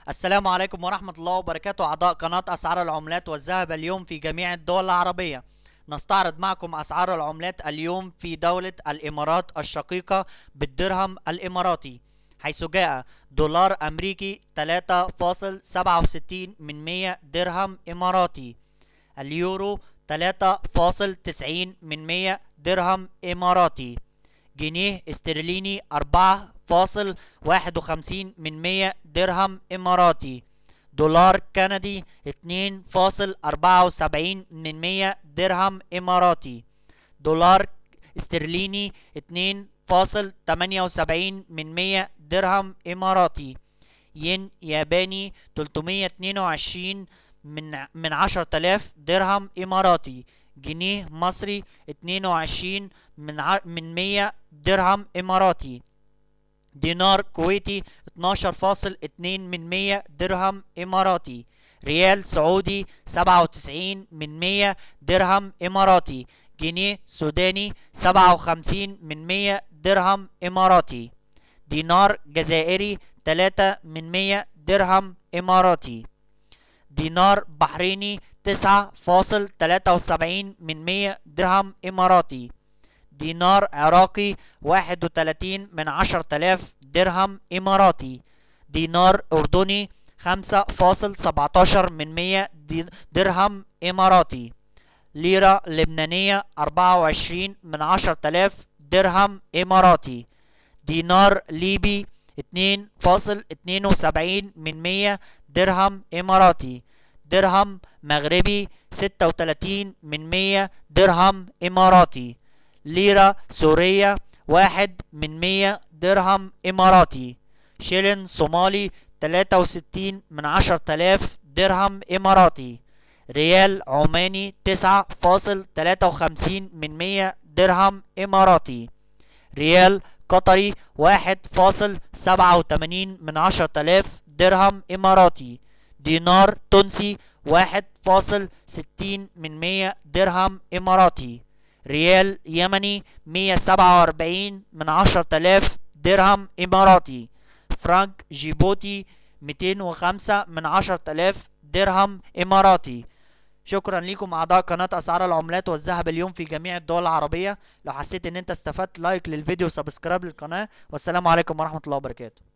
السلام عليكم ورحمة الله وبركاته. أعضاء قناة أسعار العملات والذهب اليوم في جميع الدول العربية. نستعرض معكم أسعار العملات اليوم في دولة الإمارات الشقيقة بالدرهم الإماراتي، حيث جاء دولار أمريكي 3.67 من 100 درهم إماراتي، اليورو 3.90 من 100 درهم إماراتي، جنيه استرليني 4.51 من 100 درهم إماراتي، دولار كندي 2.74 من 100 درهم إماراتي، دولار استرليني 2.78 من 100 درهم إماراتي، ين ياباني 322 من 10,000 درهم إماراتي، جنيه مصري 22 من 100 درهم إماراتي، دينار كويتي 12.2 من 100 درهم إماراتي، ريال سعودي 97 من 100 درهم إماراتي، جنيه سوداني 57 من 100 درهم إماراتي، دينار جزائري 3 من 100 درهم إماراتي، دينار بحريني 9.73 من 100 درهم إماراتي، دينار عراقي 31 من 10,000 درهم إماراتي، دينار أردني 5.17 من 100 درهم إماراتي، ليرة لبنانية 24 من 10,000 درهم إماراتي، دينار ليبي 2.72 من 100 درهم إماراتي، درهم مغربي 36 من 100 درهم إماراتي، ليرة سورية 1 من 100 درهم إماراتي، شيلين صومالي 63 من 10,000 درهم إماراتي، ريال عماني 9.53 من 100 درهم إماراتي، ريال قطري 1.87 من 10,000 درهم إماراتي، دينار تونسي 1.60 من 100 درهم إماراتي، ريال يمني 147 من 10,000 درهم إماراتي، فرانك جيبوتي 205 من 10,000 درهم إماراتي. شكرا لكم اعضاء قناة اسعار العملات والذهب اليوم في جميع الدول العربية. لو حسيت ان انت استفدت، لايك للفيديو، سبسكرايب للقناة، والسلام عليكم ورحمة الله وبركاته.